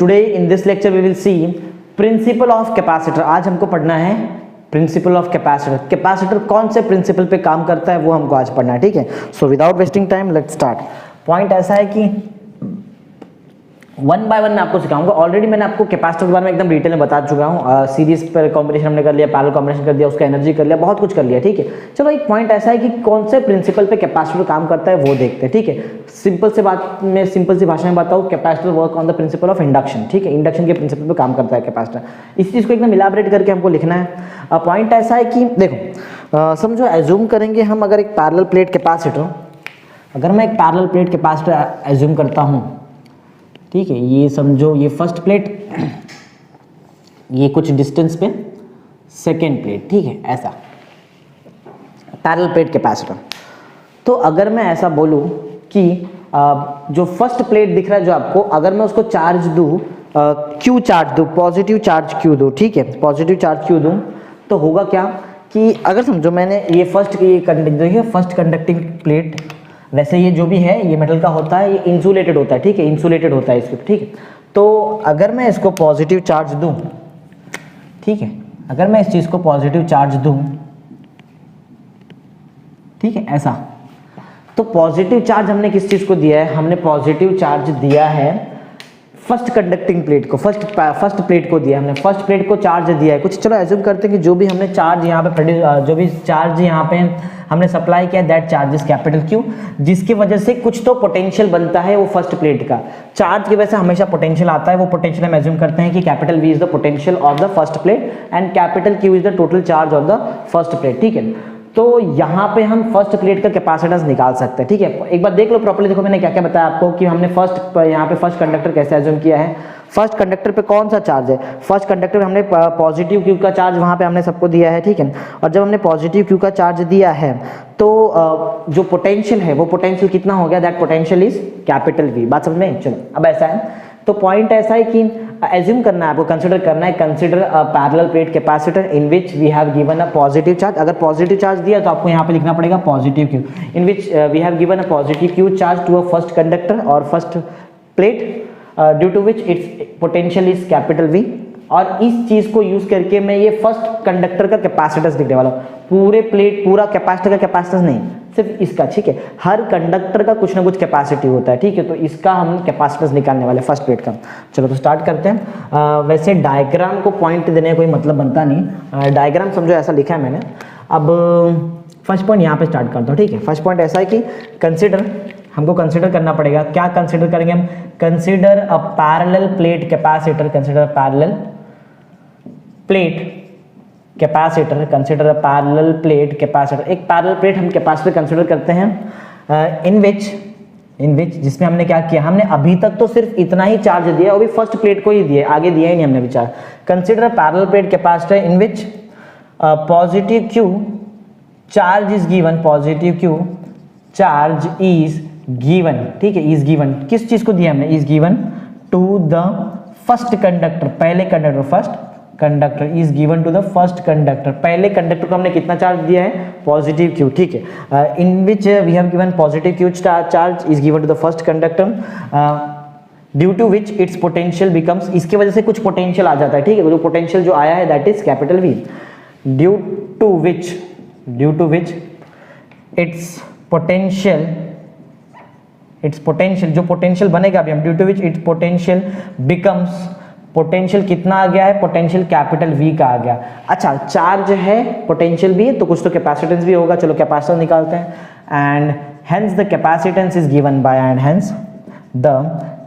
Today in this lecture we will see principle of capacitor. आज हमको पढ़ना है प्रिंसिपल ऑफ कैपेसिटर। कैपेसिटर कौन से प्रिंसिपल पे काम करता है वो हमको आज पढ़ना है, ठीक है। So without wasting time let's start. Point ऐसा है कि वन बाय वन मैं आपको सिखाऊंगा। ऑलरेडी मैंने आपको कैपेसिटर के बारे में एकदम डिटेल में बता चुका हूँ। सीरीज पर कॉम्बिनेशन हमने कर लिया, पैरेलल कॉम्बिनेशन कर दिया, उसका एनर्जी कर लिया, बहुत कुछ कर लिया, ठीक है। चलो एक पॉइंट ऐसा है कि कौन से प्रिंसिपल पे कैपेसिटर काम करता है वो देखते हैं, ठीक है। सिंपल सी भाषा में बताऊँ, capacitor work on the principle of induction, ठीक है। इंडक्शन के प्रिंसिपल पे काम करता है कैपेसिटर। इस चीज़ को एकदम इलाबरेट करके हमको लिखना है। पॉइंट ऐसा है कि देखो, समझो एज्यूम करेंगे हम, अगर एक पैरेलल प्लेट कैपेसिटर, अगर मैं एक पैरेलल प्लेट कैपेसिटर एज्यूम करता हूँ, ठीक है। ये समझो ये फर्स्ट प्लेट, ये कुछ डिस्टेंस पे सेकेंड प्लेट, ठीक है। ऐसा पैरेलल प्लेट कैपेसिटर। तो अगर मैं ऐसा बोलूँ कि जो फर्स्ट प्लेट दिख रहा है जो आपको, अगर मैं उसको चार्ज दूँ, क्यू चार्ज दूँ, पॉजिटिव चार्ज क्यू दूँ, ठीक है, पॉजिटिव चार्ज क्यू दूँ, तो होगा क्या कि अगर समझो मैंने ये फर्स्ट कंडक्टिंग प्लेट, वैसे ये जो भी है ये मेटल का होता है, ये इंसुलेटेड होता है, ठीक है, इंसुलेटेड होता है इसके, ठीक है। तो अगर मैं इसको पॉजिटिव चार्ज दूं, ठीक है, अगर मैं इस चीज़ को पॉजिटिव चार्ज दूं, ठीक है, ऐसा, तो पॉजिटिव चार्ज हमने किस चीज़ को दिया है? हमने पॉजिटिव चार्ज दिया है फर्स्ट कंडक्टिंग प्लेट को, फर्स्ट प्लेट को दिया हमने, फर्स्ट प्लेट को चार्ज दिया है कुछ। चलो एज्यूम करते हैं कि जो भी हमने चार्ज यहाँ पे जो भी चार्ज यहाँ पे हमने सप्लाई किया, that charge is capital Q, जिसकी वजह से कुछ तो पोटेंशियल बनता है वो फर्स्ट प्लेट का। चार्ज की वजह से हमेशा पोटेंशियल आता है, वो पोटेंशियल हम एज्यूम करते हैं कि capital V is the potential of the first plate and capital Q is the total charge of the first plate, ठीक है। तो यहाँ पे हम फर्स्ट प्लेट का कैपेसिटेंस निकाल सकते हैं, ठीक है। एक बार देख लो प्रॉपर्ली, देखो मैंने क्या क्या बताया आपको कि हमने यहाँ पे फर्स्ट कंडक्टर कैसे एज्यूम किया है। फर्स्ट कंडक्टर पे कौन सा चार्ज है? फर्स्ट कंडक्टर पे हमने पॉजिटिव क्यू का चार्ज वहाँ पे हमने सबको दिया है, ठीक है। और जब हमने पॉजिटिव क्यू का चार्ज दिया है तो जो पोटेंशियल है वो पोटेंशियल कितना हो गया? That potential is capital V। बात समझ में? चलो अब ऐसा है, तो पॉइंट ऐसा है कि एज्यूम करना है आपको, कंसिडर करना है, consider a parallel plate capacitor in which we have given a positive charge. अगर पॉजिटिव चार्ज दिया तो आपको यहाँ पे लिखना पड़ेगा positive Q, in which we have given a positive Q charge to a first conductor और first plate due to which it's potential is capital V। और इस चीज को यूज करके मैं ये फर्स्ट कंडक्टर का कैपेसिटेंस लिखने वाला हूँ। पूरे प्लेट, पूरा कैपेसिटर का कैपेसिटेंस नहीं, सिर्फ इसका, ठीक है। हर कंडक्टर का कुछ ना कुछ कैपेसिटी होता है, ठीक है। तो इसका हम कैपेसिटेंस निकालने वाले फर्स्ट प्लेट का। चलो तो स्टार्ट करते हैं। वैसे डायग्राम को पॉइंट देने का कोई मतलब बनता नहीं, डायग्राम समझो ऐसा लिखा है मैंने। अब फर्स्ट पॉइंट यहाँ पे स्टार्ट करता हूँ, ठीक है। फर्स्ट पॉइंट ऐसा है कि कंसिडर, हमको कंसिडर करना पड़ेगा। क्या कंसिडर करेंगे हम? Consider a parallel plate capacitor, consider parallel plate capacitor, consider a parallel plate capacitor. एक पैरेलल प्लेट हम कैपेसिटर कंसिडर करते हैं इन विच जिसमें हमने क्या किया, हमने अभी तक तो सिर्फ इतना ही चार्ज दिया, वो भी फर्स्ट प्लेट को ही दिया, आगे दिया ही नहीं हमने विचार। Consider a parallel plate capacitor in which positive Q charge is given, positive Q charge is given, ठीक है, इज गिवन। किस चीज को दिया हमने? Is given to the first conductor, पहले conductor, first conductor is given to the first conductor. पहले conductor को हमने कितना चार्ज दिया है? पॉजिटिव क्यू, ठीक है। In which we have given positive Q charge is given to the first conductor due to which it's potential becomes, इसकी वजह से कुछ पोटेंशियल आ जाता है, ठीक है। जो पोटेंशियल जो आया है that is capital V। Due to which it's potential जो पोटेंशियल बनेगा अभी हम, due to which it's potential becomes, potential कितना आ गया है? पोटेंशियल कैपिटल V का आ गया। अच्छा, चार्ज है, पोटेंशियल भी है, तो कुछ तो कैपेसिटेंस भी होगा। चलो कैपेसिटेंस निकालते हैं। And hence the capacitance is given by, and hence the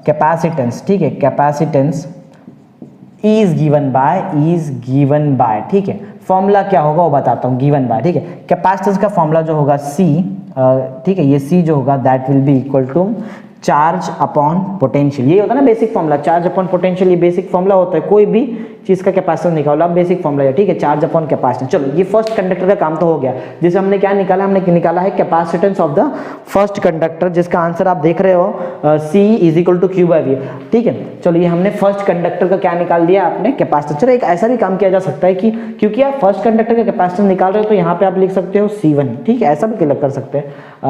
capacitance, ठीक है, कैपेसिटेंस इज गिवन बाय, ठीक है। फॉर्मूला क्या होगा वो बताता हूँ, गिवन बाय, ठीक है। कैपेसिटेंस का फॉर्मूला जो होगा C, ठीक है, ये C जो होगा that will be equal to charge upon potential. ये होता है ना basic formula, charge upon potential, ये बेसिक फॉर्मूला होता है कोई भी चीज का कैपेसिटेंस निकालो आप, बेसिक फॉर्मूला है, ठीक है, चार्ज अपॉन कैपेसिटेंस। चलो ये फर्स्ट कंडक्टर का काम तो हो गया, जिसे हमने क्या निकाला, हमने निकाला है capacitance of the first conductor, जिसका आंसर आप देख रहे हो C is equal to Q by V, ठीक है। चलो ये हमने फर्स्ट कंडक्टर का क्या निकाल दिया आपने, कैपेसिटेंस। चलो एक ऐसा भी काम किया जा सकता है कि क्योंकि आप फर्स्ट कंडक्टर का कैपेसिटेंस निकाल रहे हो तो यहाँ पे आप लिख सकते हो C1, ठीक है, ऐसा भी कर सकते हैं।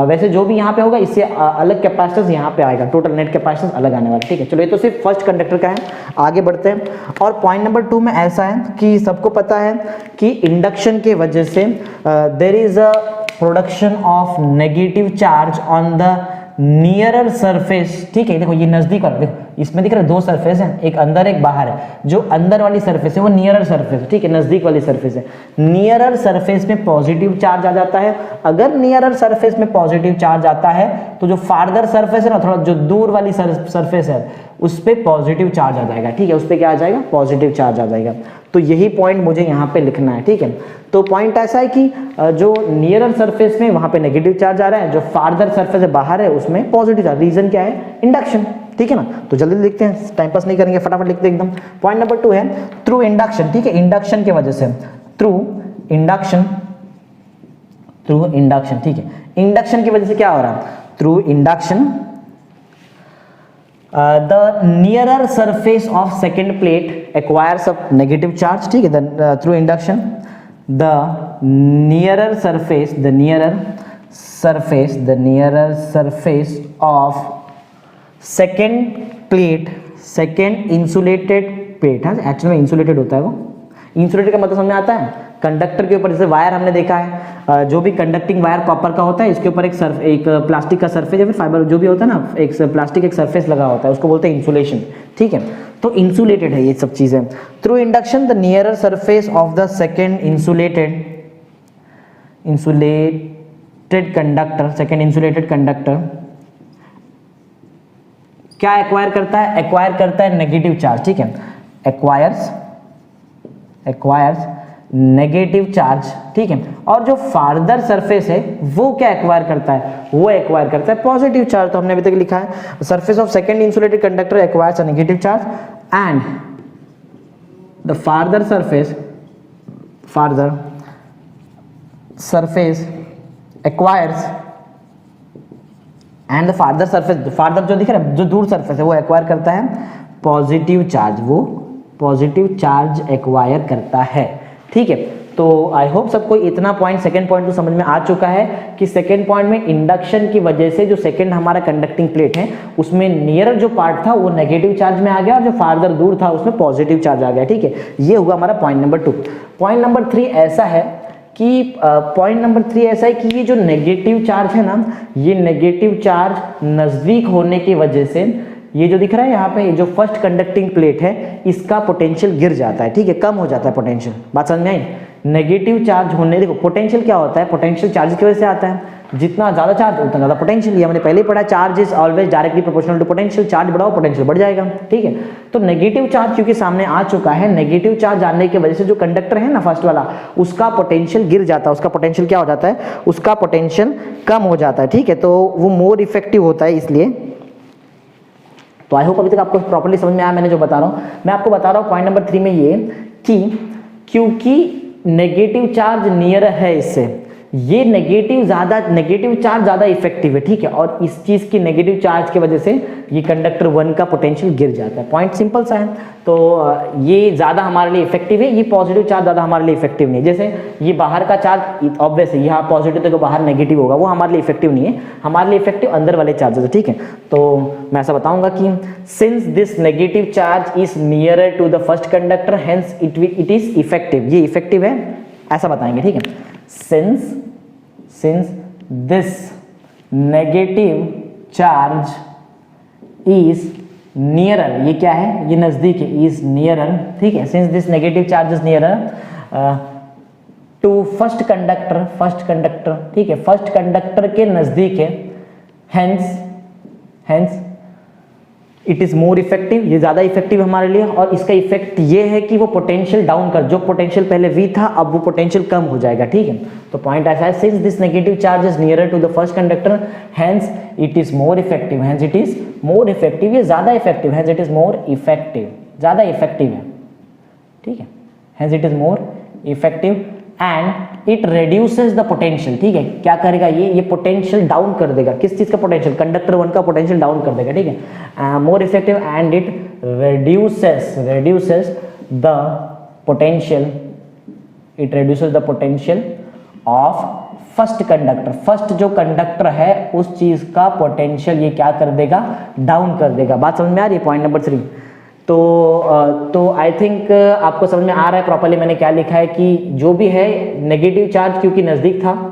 वैसे जो भी यहाँ पे होगा इससे अलग कैपेसिटेंस यहाँ पे आएगा, टोटल नेट कैपेसिटेंस अलग आने वाला, ठीक है। चलो ये तो सिर्फ फर्स्ट कंडक्टर का है, आगे बढ़ते हैं। और पॉइंट नंबर 2 में ऐसा है कि सबको पता है कि इंडक्शन के वजह से there is a production of negative charge on the nearer surface, ठीक है। देखो ये नजदीक वाला, देखो इसमें दिख रहा है 2 सरफेस है, एक अंदर एक बाहर है। जो अंदर वाली सरफेस है वो नियरर सरफेस है, ठीक है, नजदीक वाली सरफेस है। नियरर सरफेस में पॉजिटिव चार्ज आ जाता है। अगर नियरर सरफेस में पॉजिटिव चार्ज आता है तो जो फार्दर सरफेस है ना, थोड़ा जो दूर वाली सरफेस है उस पर पॉजिटिव चार्ज आ जाएगा, ठीक है, उस पर क्या आ जाएगा, पॉजिटिव चार्ज आ जाएगा। तो यही पॉइंट मुझे यहाँ पे लिखना है, ठीक है। तो पॉइंट ऐसा है कि जो नियरर सरफेस में वहां पे नेगेटिव चार्ज आ रहा है, जो फार्दर सरफेस है बाहर है उसमें पॉजिटिव चार्ज। रीजन क्या है, इंडक्शन, ठीक है ना। तो जल्दी लिखते हैं, टाइम पास नहीं करेंगे, फटाफट लिखते हैं एकदम। पॉइंट नंबर 2 है थ्रू इंडक्शन, ठीक है, इंडक्शन की वजह से, थ्रू इंडक्शन, ठीक है। इंडक्शन की वजह से क्या हो रहा है, through induction the nearer surface of second plate acquires a negative charge, ठीक है, through induction the nearer surface of second plate, second insulated plate, हाँ एक्चुअली में इंसुलेटेड होता है वो। इंसुलेटेड का मतलब समझ में आता है, कंडक्टर के ऊपर जैसे वायर हमने देखा है, जो भी कंडक्टिंग वायर कॉपर का होता है इसके ऊपर एक प्लास्टिक का सरफेस या फिर फाइबर जो भी होता है ना, एक प्लास्टिक एक सरफेस लगा होता है, उसको बोलते हैं इंसुलेशन, ठीक है। तो इंसुलेटेड है ये सब चीजें। Through induction the nearer surface of the second insulated conductor क्या एक्वायर करता है, नेगेटिव चार्ज, ठीक है, एक्वायर्स नेगेटिव चार्ज, ठीक है। और जो फार्दर सरफेस है वो क्या एक्वायर करता है, पॉजिटिव चार्ज। तो हमने अभी तक लिखा है surface of second insulated conductor acquires a negative charge and the farther surface acquires and the farther surface, farther जो दिख रहा है जो दूर सरफेस है वो एक्वायर करता है पॉजिटिव चार्ज, वो पॉजिटिव चार्ज एक्वायर करता है, ठीक है। तो आई होप सबको इतना पॉइंट, सेकंड पॉइंट तो समझ में आ चुका है कि सेकंड पॉइंट में इंडक्शन की वजह से जो सेकंड हमारा कंडक्टिंग प्लेट है उसमें नियरर जो पार्ट था वो नेगेटिव चार्ज में आ गया और जो फार्दर दूर था उसमें पॉजिटिव चार्ज आ गया, ठीक है। ये हुआ हमारा पॉइंट नंबर 2। पॉइंट नंबर 3 ऐसा है कि ये जो नेगेटिव चार्ज है ना, ये नेगेटिव चार्ज नजदीक होने की वजह से ये जो दिख रहा है यहाँ पे, जो फर्स्ट कंडक्टिंग प्लेट है इसका पोटेंशियल गिर जाता है, ठीक है, कम हो जाता है पोटेंशियल। बात समझ में आई, नेगेटिव चार्ज होने, देखो पोटेंशियल क्या होता है, पोटेंशियल चार्ज की वजह से आता है, जितना ज्यादा चार्ज उतना ज्यादा पोटेंशियल। ये हमने पहले ही पढ़ा, charge is always directly proportional to potential, charge बढ़ाओ पोटेंशियल बढ़ जाएगा, ठीक है। तो नेगेटिव चार्ज क्योंकि सामने आ चुका है, नेगेटिव चार्ज आने की वजह से जो कंडक्टर है ना फर्स्ट वाला, उसका पोटेंशियल गिर जाता है, उसका पोटेंशियल क्या हो जाता है, उसका पोटेंशियल कम हो जाता है, ठीक है। तो वो मोर इफेक्टिव होता है इसलिए। तो आई होप अभी तक आपको प्रॉपर्ली समझ में आया मैंने जो बता रहा हूँ। मैं आपको बता रहा हूँ पॉइंट नंबर 3 में ये कि क्योंकि नेगेटिव चार्ज नियर है इससे, ये नेगेटिव चार्ज ज़्यादा इफेक्टिव है, ठीक है। और इस चीज़ की नेगेटिव चार्ज की वजह से ये कंडक्टर 1 का पोटेंशियल गिर जाता है। पॉइंट सिंपल सा है। तो ये ज़्यादा हमारे लिए इफेक्टिव है, ये पॉजिटिव चार्ज ज़्यादा हमारे लिए इफेक्टिव नहीं है। जैसे ये बाहर का चार्ज ऑब्वियस है, यहाँ पॉजिटिव तो बाहर नेगेटिव होगा, वो हमारे लिए इफेक्टिव नहीं है, हमारे लिए इफेक्टिव अंदर वाले चार्जेस है, ठीक है। तो मैं ऐसा बताऊंगा कि since this negative charge is nearer to the first conductor hence it is effective, ये इफेक्टिव है ऐसा बताएंगे, ठीक है। since this negative charge is nearer, ये क्या है, ये नजदीक है, is nearer, ठीक है। since this negative charge is nearer to first conductor, ठीक है, फर्स्ट कंडक्टर के नजदीक है, hence it is more effective, ये ज्यादा इफेक्टिव हमारे लिए। और इसका इफेक्ट ये है कि वो पोटेंशियल डाउन कर, जो पोटेंशियल पहले V था अब वो पोटेंशियल कम हो जाएगा, ठीक है। तो पॉइंट ऐसा है, since this negative charge is nearer to the first conductor hence it is more effective, ये ज्यादा effective, hence it is more effective, ज्यादा इफेक्टिव है, ठीक है, hence it is more effective and it reduces the potential. ठीक है, क्या करेगा ये पोटेंशियल डाउन कर देगा। किस चीज का पोटेंशियल? कंडक्टर 1 का पोटेंशियल डाउन कर देगा। ठीक है, मोर effective and it reduces the potential, it reduces the potential of first conductor. First जो कंडक्टर है उस चीज का पोटेंशियल ये क्या कर देगा? डाउन कर देगा। बात समझ में आ रही है? Point number 3। तो आई थिंक आपको समझ में आ रहा है प्रॉपर्ली मैंने क्या लिखा है कि जो भी है नेगेटिव चार्ज क्योंकि नजदीक था,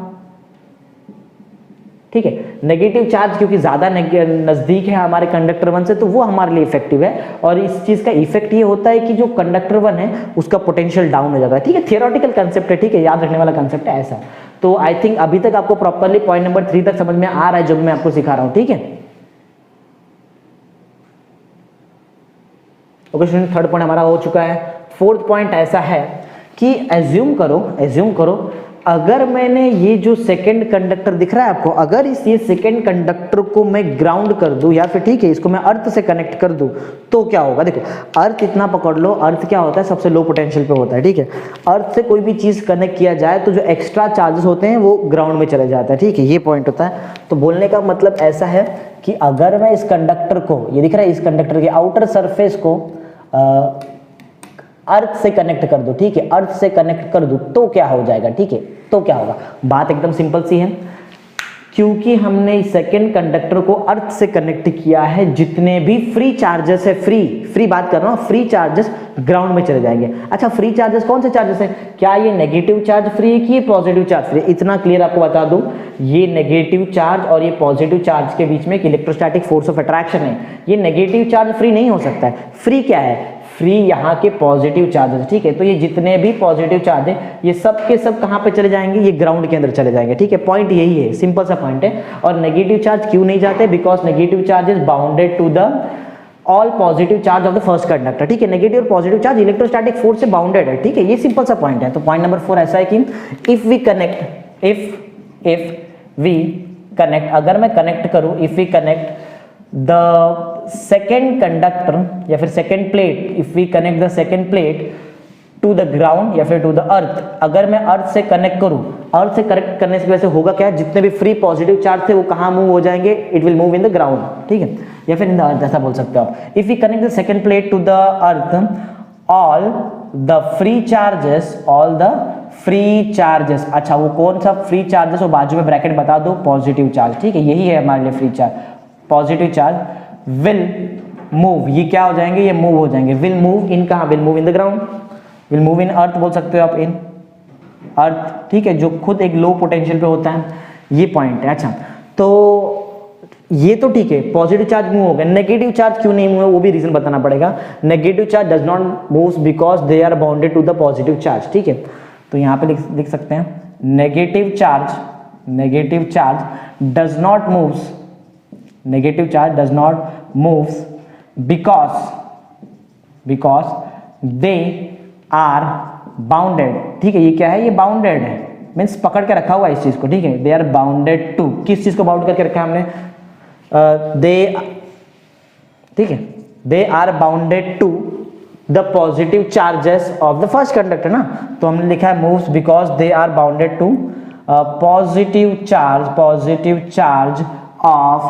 ठीक है, नेगेटिव चार्ज क्योंकि ज्यादा नजदीक है हमारे कंडक्टर 1 से, तो वो हमारे लिए इफेक्टिव है। और इस चीज का इफेक्ट ये होता है कि जो कंडक्टर 1 है उसका पोटेंशियल डाउन हो जाता है। ठीक है, थियोरेटिकल कंसेप्ट है, ठीक है, याद रखने वाला कंसेप्ट है ऐसा। तो आई थिंक अभी तक आपको प्रॉपर्ली पॉइंट नंबर 3 तक समझ में आ रहा है जो मैं आपको सिखा रहा हूं। ठीक है, ओके स्टूडेंट, थर्ड पॉइंट हमारा हो चुका है। फोर्थ पॉइंट ऐसा है कि एज्यूम करो अगर मैंने ये जो सेकंड कंडक्टर दिख रहा है आपको, अगर ये सेकंड कंडक्टर को मैं ग्राउंड कर दूं या फिर ठीक है इसको मैं अर्थ से कनेक्ट कर दूं तो क्या होगा? देखो, अर्थ इतना पकड़ लो, अर्थ क्या होता है? सबसे लो पोटेंशियल पे होता है। ठीक है, अर्थ से कोई भी चीज कनेक्ट किया जाए तो जो एक्स्ट्रा चार्जेस होते हैं वो ग्राउंड में चले जाते हैं। ठीक है, ये पॉइंट होता है। तो बोलने का मतलब ऐसा है कि अगर मैं इस कंडक्टर को, ये दिख रहा है, इस कंडक्टर के आउटर सरफेस को अर्थ से कनेक्ट कर दो, ठीक है, अर्थ से कनेक्ट कर दो तो क्या हो जाएगा? ठीक है, तो क्या होगा? बात एकदम सिंपल सी है, क्योंकि हमने सेकंड कंडक्टर को अर्थ से कनेक्ट किया है, जितने भी फ्री चार्जेस है, फ्री बात कर रहा हूं, फ्री चार्जेस ग्राउंड में चले जाएंगे। अच्छा, फ्री चार्जेस कौन से चार्जेस है? क्या ये नेगेटिव चार्ज फ्री है कि ये पॉजिटिव चार्ज फ्री है? इतना क्लियर आपको बता दूं, ये नेगेटिव चार्ज और ये पॉजिटिव चार्ज के बीच में एक इलेक्ट्रोस्टैटिक फोर्स ऑफ अट्रैक्शन है। ये नेगेटिव चार्ज फ्री नहीं हो सकता है। फ्री क्या है? फ्री यहाँ के पॉजिटिव चार्जेस। ठीक है, तो ये जितने भी पॉजिटिव चार्ज है ये सब के सब कहाँ पे चले जाएंगे? ये ग्राउंड के अंदर चले जाएंगे। ठीक है, पॉइंट यही है, सिंपल सा पॉइंट है। और नेगेटिव चार्ज क्यों नहीं जाते? Because negative charge is bounded to the all positive charge of the first conductor. ठीक है, नेगेटिव और पॉजिटिव चार्ज इलेक्ट्रोस्टैटिक फोर्स से बाउंडेड है। ठीक है, ये सिंपल सा पॉइंट है। तो पॉइंट नंबर 4 ऐसा है कि इफ वी कनेक्ट, अगर मैं कनेक्ट करूं, if we connect the second conductor या फिर second plate, if we connect the second plate to the ground या फिर टू द अर्थ, अगर मैं अर्थ से कनेक्ट करूं, अर्थ से कनेक्ट करने से वैसे होगा क्या? जितने भी फ्री पॉजिटिव चार्ज थे वो कहां मूव हो जाएंगे? It will move in the ground. ठीक है, या फिर इन द अर्थ, ऐसा बोल सकते हो आप। If we connect the second plate to the earth, all the free charges, अच्छा वो कौन सा फ्री चार्जेस? वो बाजू में ब्रैकेट बता दो, पॉजिटिव चार्ज। ठीक है, यही है हमारे लिए free charge, positive charge will move, ये क्या हो जाएंगे? ये मूव हो जाएंगे। विल मूव इन कहां? Will move in the ground, will move in earth बोल सकते हो आप, इन अर्थ। ठीक है, जो खुद एक लो पोटेंशियल पे होता है, ये पॉइंट है। अच्छा, तो ये तो ठीक है, पॉजिटिव चार्ज मूव हो गए, नेगेटिव चार्ज क्यों नहीं मूव है वो भी रीजन बताना पड़ेगा। Negative charge does not move because they are bounded to the positive charge. ठीक है, तो यहां पे लिख सकते हैं negative charge does not moves, negative charge does not moves because they are bounded। ठीक है, ये क्या है? ये बाउंडेड है, मीन्स पकड़ के रखा हुआ है इस चीज को। ठीक है, दे आर बाउंडेड टू, किस चीज को बाउंड करके रखा है हमने? ठीक है, they are bounded to the positive charges of the first conductor ना, तो हमने लिखा है moves because they are bounded to positive charge of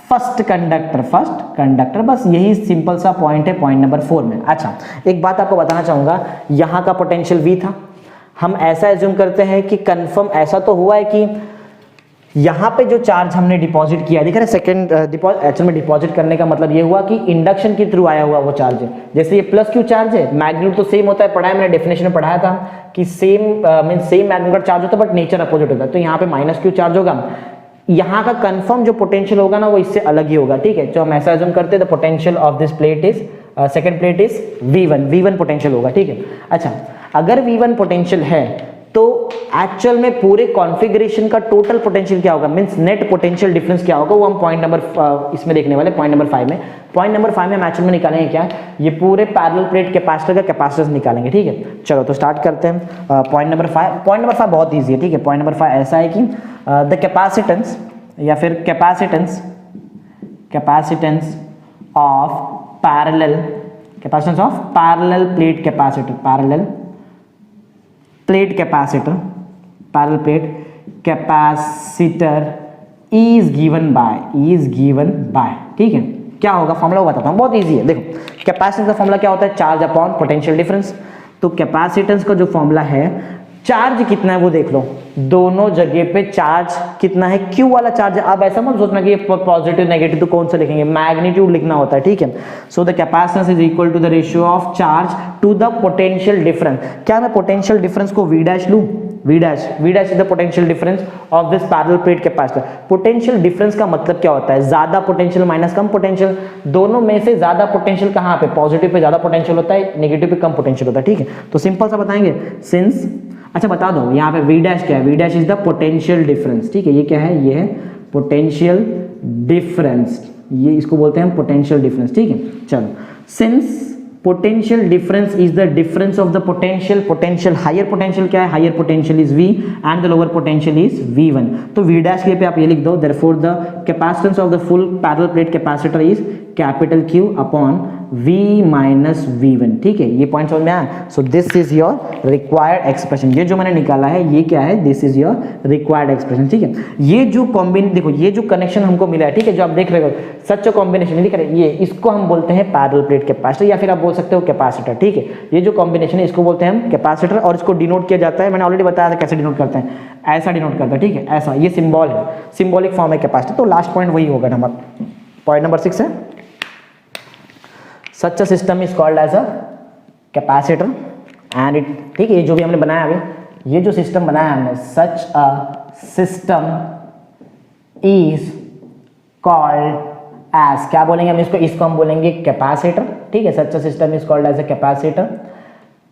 first conductor. बस यही सिंपल सा पॉइंट है पॉइंट नंबर 4 में। अच्छा, एक बात आपको बताना चाहूंगा, यहां का पोटेंशियल V था, हम ऐसा एज्यूम करते हैं कि कंफर्म ऐसा तो हुआ है कि यहां पे जो चार्ज हमने डिपॉजिट किया, दिख रहा है सेकंड एक्चुअल में डिपॉजिट करने का मतलब ये हुआ कि इंडक्शन के थ्रू आया हुआ वो चार्ज है। जैसे ये प्लस क्यू चार्ज है, मैग्नीट्यूड तो सेम होता है, पढ़ा है मैंने, डेफिनेशन में पढ़ाया था कि सेम मैग्नीट्यूड का चार्ज होता है बट नेचर अपोजिट होता है। तो यहाँ पे माइनस क्यू चार्ज होगा, यहाँ का कंफर्म जो पोटेंशियल होगा ना वो इससे अलग ही होगा। ठीक है, तो हम ऐसा एज्यूम करते हैं the potential of this plate is second plate is V1 potential होगा। ठीक है, अच्छा, अगर V1 पोटेंशियल है तो एक्चुअल में पूरे कॉन्फ़िगरेशन का टोटल पोटेंशियल क्या होगा, मींस नेट पोटेंशियल डिफरेंस क्या होगा, वो हम पॉइंट नंबर इसमें देखने वाले, पॉइंट नंबर 5 में। पॉइंट नंबर 5 में हम एक्चुअल में निकालेंगे क्या? ये पूरे पैरेलल प्लेट कैपेसिटर का कैपेसिटेंस निकालेंगे। ठीक है, चलो तो स्टार्ट करते हैं। पॉइंट नंबर 5 बहुत ईजी है। ठीक है, पॉइंट नंबर 5 ऐसा है कि द कैपेसिटेंस या फिर capacitance of parallel capacitance of parallel plate capacitor, parallel plate capacitor, parallel plate capacitor is given by, ठीक है। क्या होगा फॉर्मूला बताता हूं, बहुत इजी है। देखो कैपेसिटेंस का फॉर्मूला क्या होता है, चार्ज अपॉन पोटेंशियल डिफरेंस। तो कैपेसिटेंस का जो फॉर्मूला है, चार्ज कितना है वो देख लो, दोनों जगह पे चार्ज कितना है, क्यू वाला चार्ज है। अब ऐसा मत सोचना कि ये पॉजिटिव नेगेटिव तो कौन सा लिखेंगे, मैग्नीट्यूड लिखना होता है, ठीक है। So the capacitance is equal to the ratio of charge to the potential difference. क्या मैं पोटेंशियल डिफरेंस को V डैश लूं, V dash is the potential difference of this parallel plate capacitor. Potential difference का मतलब क्या होता है, ज्यादा पोटेंशियल माइनस कम पोटेंशियल। दोनों में से ज्यादा पोटेंशियल कहां पे, पॉजिटिव पे ज्यादा पोटेंशियल होता है, नेगेटिव पे कम पोटेंशियल होता है, ठीक है। तो सिंपल सा बताएंगे, सिंस, अच्छा बता दो यहाँ पे V डैश क्या है, V dash is the potential difference, ठीक है। ये क्या है, ये है पोटेंशियल डिफरेंस, ये इसको बोलते हैं पोटेंशियल डिफरेंस, ठीक है। चलो, since potential difference is the difference of the potential, higher potential क्या है, higher potential is V and the lower potential is V1। तो V डैश के पे आप ये लिख दो, therefore the capacitance of the full parallel plate capacitor is capital Q upon V minus V1, ठीक है। ये पॉइंट समझ में आया। So this is your required expression, ये जो मैंने निकाला है ये क्या है, this is your required expression, ठीक है। ये जो कॉम्बिनेशन, देखो ये जो कनेक्शन हमको मिला है, ठीक है, जो आप देख रहे हो सच कॉम्बिनेशन दिख रहा है, ये इसको हम बोलते हैं पैरेलल प्लेट कैपेसिटर, या फिर आप बोल सकते हो कैपेसिटर, ठीक है। ये जो कॉम्बिनेशन है इसको बोलते हैं हम कैपेसिटर, और इसको डिनोट किया जाता है, मैंने ऑलरेडी बताया था कैसे डिनोट करते हैं, ऐसा डिनोट करता है, ठीक है, ऐसा, ये सिंबल है, सिंबॉलिक फॉर्म है कैपेसिटर। तो लास्ट पॉइंट वही होगा नंबर, पॉइंट नंबर 6 है, such a system is called as a capacitor and it, ठीक है। ये जो भी हमने बनाया अभी, ये जो सिस्टम बनाया हमने, such a system is called as, क्या बोलेंगे हम इसको हम बोलेंगे कैपेसिटर, ठीक है। such a system is called as a capacitor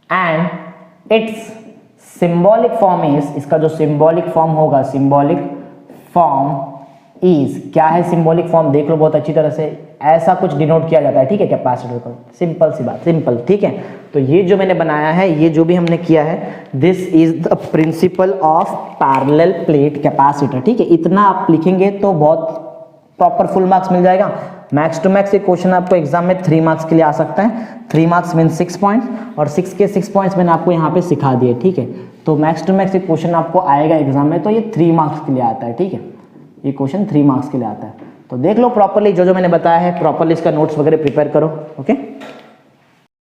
and its symbolic form is, इसका जो symbolic form होगा, symbolic form is, क्या है सिंबॉलिक फॉर्म, देख लो बहुत अच्छी तरह से, ऐसा कुछ डिनोट किया जाता है, ठीक है, कैपेसिटर को। सिंपल सी बात, सिंपल, ठीक है। तो ये जो मैंने बनाया है, ये जो भी हमने किया है, this is the principle of parallel plate capacitor, ठीक है। इतना आप लिखेंगे तो बहुत प्रॉपर फुल मार्क्स मिल जाएगा। मैक्स टू मैक्स ये क्वेश्चन आपको एग्जाम में 3 मार्क्स के लिए आ सकता है। 3 मार्क्स मीन 6 पॉइंट्स, और 6 के 6 पॉइंट्स मैंने आपको यहाँ पे सिखा दिए, ठीक है। तो मैक्स टू मैक्स ये क्वेश्चन आपको आएगा एग्जाम में, तो ये 3 मार्क्स के लिए आता है, ठीक है। ये क्वेश्चन 3 मार्क्स के लिए आता है। तो देख लो प्रॉपर्ली, जो मैंने बताया है प्रॉपर्ली, इसका नोट्स वगैरह प्रिपेयर करो, ओके।